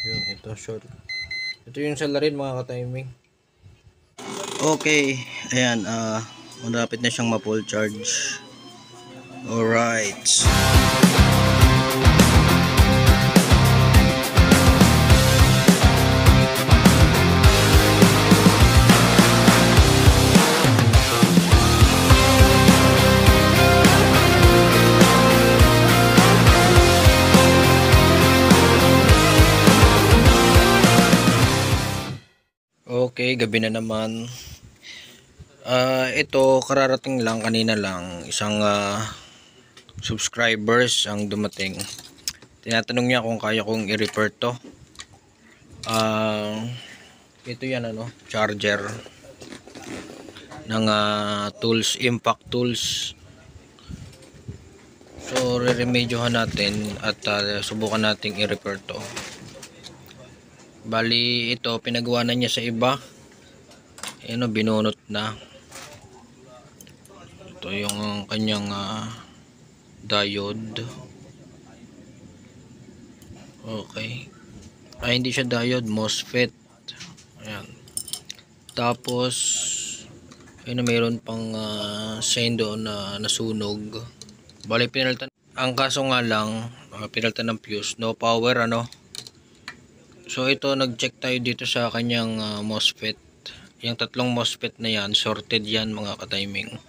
Yun, ito short. Ito yung salarin mga ka-timing. Okay, ayan, malapit na siyang ma-full charge. Alright. Okay, gabi na naman. Ito kararating lang kanina lang, isang subscribers ang dumating. Tinatanong niya kung kaya kong i-repair to. Ito yan charger ng tools, impact tools. So re-remedyohan natin at subukan nating i-repair to. Bali ito pinagawa na niya sa iba. Ayan, binunot na. Ito yung kanyang diode. Okay. Hindi siya diode, MOSFET. Ayan. Tapos ayun, mayroon pang sign doon na nasunog. Bali pinalitan. Ang kaso nga lang, pinalitan ng fuse, no power So ito nag-check tayo dito sa kanyang MOSFET. Yung tatlong MOSFET na yan, sorted yan mga ka-timing.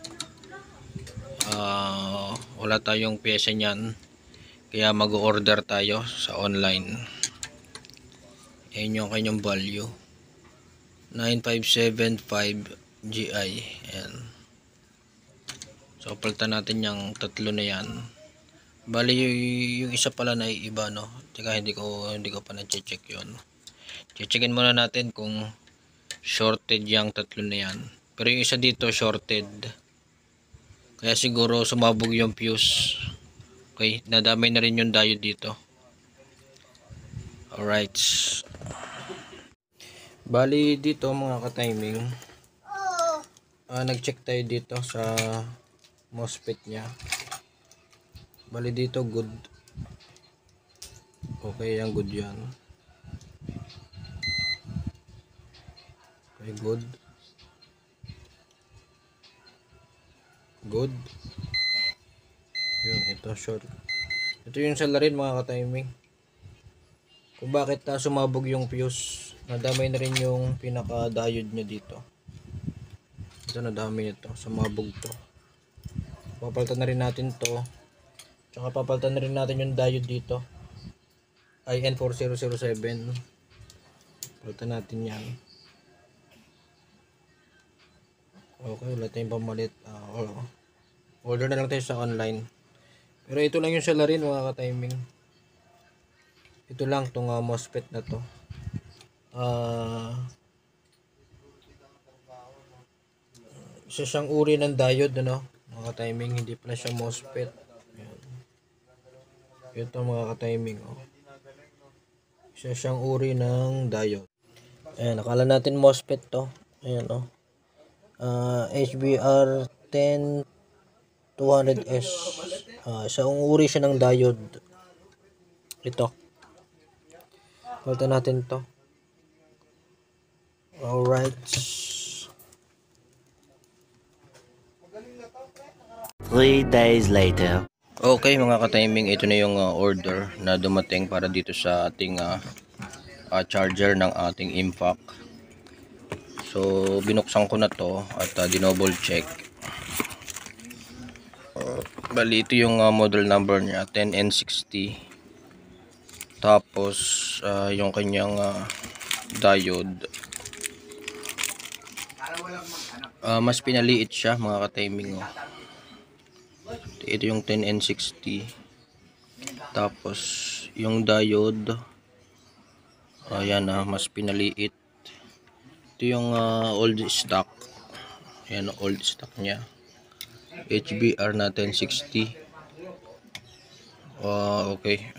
Wala tayong pyesa niyan, kaya mag-order tayo sa online. Ayan yung kanyang value, 9575 GI. Ayan. So palitan natin yung tatlo na yan. Bali yung isa pala na iba Teka, hindi ko pa na-check yun. Checkin muna natin kung shorted yung tatlo na yan. Pero yung isa dito shorted, kaya siguro sumabog yung fuse. Okay, nadamay na rin yung diode dito. Alright. Bali dito mga ka-timing, nag-check tayo dito sa MOSFET nya. Bali dito good. Okay, yung good yan. Okay, good. Good. Yun, ito short. Ito yung salarin mga ka-timing. Kung bakit sumabog yung fuse, nadamay na rin yung pinaka diode nya dito. Ito, nadamay ito, sumabog to. Papalitan na rin natin to. Tsaka papalitan na rin natin yung diode dito, IN4007. Palitan natin yan. Okay, wala tayong pamalit. Order na lang tayo sa online. Pero ito lang yung salarin mga ka-timing. Ito lang tong MOSFET na to. Isa siyang uri ng diode mga ka-timing, hindi pala siya MOSFET. Ayan. Ito mga ka-timing isa siyang uri ng diode. Ayan, akala natin MOSFET to. Ayan HBR 10200S. Isang uri siya ng diode. Ito. Palitan natin to. Alright. 3 days later. Okay mga ka-timing, ito na yung order na dumating para dito sa ating charger ng ating impact. So binuksan ko na to at dinoble check. Bali ito yung model number niya, 10N60. Tapos yung kanyang diode, mas pinaliit siya mga ka-timing. Ito yung 10N60. Tapos yung diode, ayan mas pinaliit. Ito yung old stock. Ayan, old stock nya, HBR na 1060. Okay,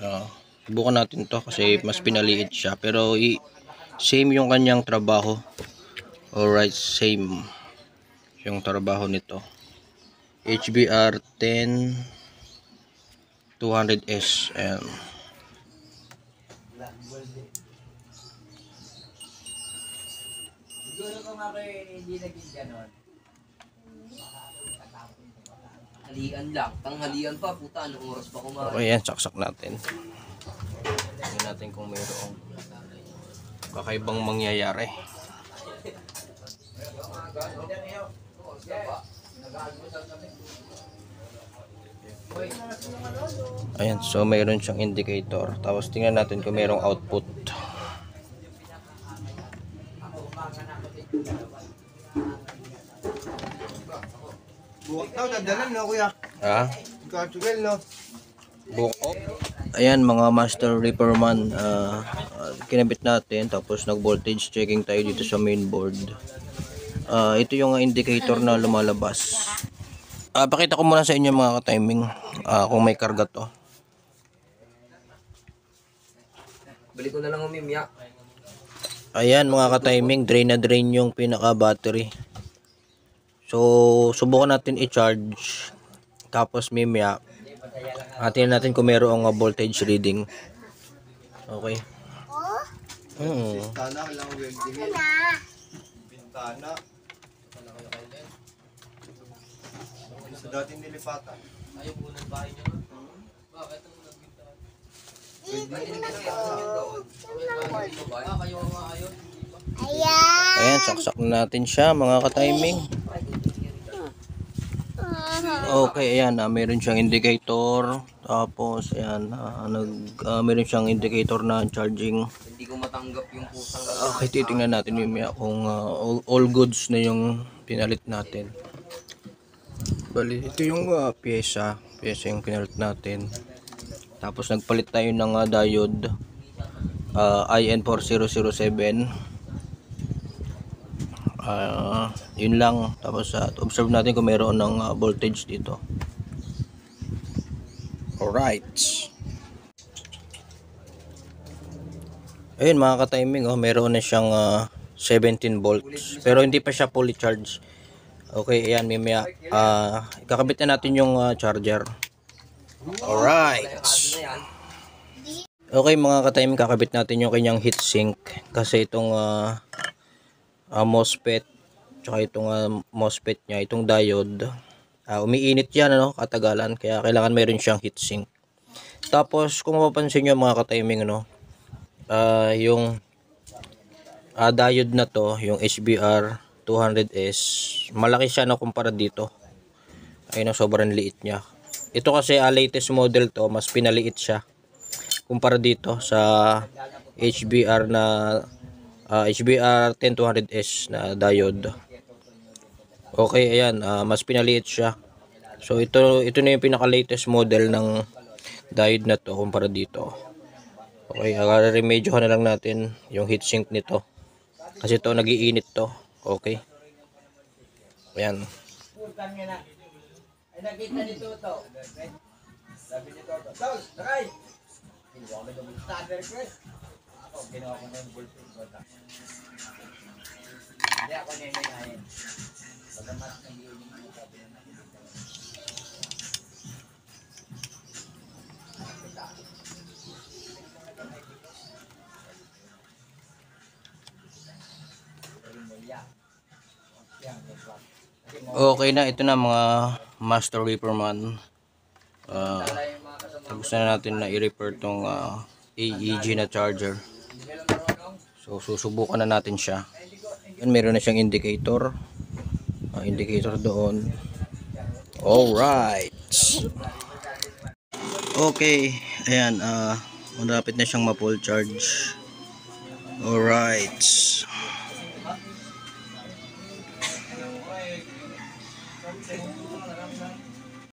subukan natin to kasi mas pinaliit siya, pero same yung kanyang trabaho. Alright, same yung trabaho nito. HBR 10200S. Ayan. Siguro kung ako hindi naging ganon. Halian lang. Tanghalian pa, puta. Anong oras pa kumain? Okay, yan. Saksak natin. Tingnan natin kung mayroong kakaibang mangyayari. Ayan, so mayroon siyang indicator. Tapos tingnan natin kung mayroong output. Buwak daw, dadalan no kuya. Ah, Ikaw no. book up. Ayan mga master repairman, kinabit natin tapos nag voltage checking tayo dito sa mainboard. Ito yung indicator na lumalabas. Pakita ko muna sa inyo mga ka-timing kung may karga to. Balik ko na lang umimya. Ayan mga ka-timing, drain na drain yung pinaka battery. So subukan natin i-charge tapos mimya atin natin kung mayroong voltage reading. Okay. Bintana, walang welding. Bintana. Sa dating nilipatan. Ayaw muna ng bahay niya. Bakit ang nagbintana? Kayo nga ayaw. Ayan, saksak na natin siya mga ka-timing. Okay, ayan, meron siyang indicator. Tapos, ayan, meron siyang indicator na charging. Hindi ko matanggap yung putang. Okay, titingnan natin mamaya kung all goods na yung pinalit natin. Bali, ito yung pyesa yung pinalit natin. Tapos, nagpalit tayo ng diode IN4007. Yun lang. Tapos observe natin kung mayroon ng voltage dito. Alright. Ayun mga ka-timing, mayroon na siyang 17 volts pero hindi pa siya fully charged. Okay, ayan, mamaya kakabit na natin yung charger. Alright. Okay mga ka-timing, kakabit natin yung kanyang heatsink kasi itong MOSFET tsaka itong MOSFET niya, itong diode, umiinit yan katagalan, kaya kailangan mayroon siyang heatsink. Tapos kung mapapansin nyo mga ka-timing, yung diode na to, yung HBR 200S, malaki siya kumpara dito. Ayun, sobrang liit niya. Ito kasi latest model to, mas pinaliit siya kumpara dito sa HBR 10200S na diode. Okay, ayan, mas pinaliit siya. So ito na yung pinaka latest model ng diode na to kumpara dito. Okay, remedyohan na lang natin yung heatsink nito kasi ito nagiinit to. Okay, ayan. Ay, nakita nito to. Sabi nito to. Tol, nakay! Ginawa ko ng starter press. Ako, ginawa ko ng voltage. Hindi ako nanayayin. Pagamat ng yun yung sabi na natin. Okay na, ito na mga master repairman. Tapos na natin na i-repair tong AEG na charger. So susubukan na natin siya. Yan, meron na siyang indicator. Indicator doon. Alright. Okay, ayan, malapit na siyang ma-full charge. Alright.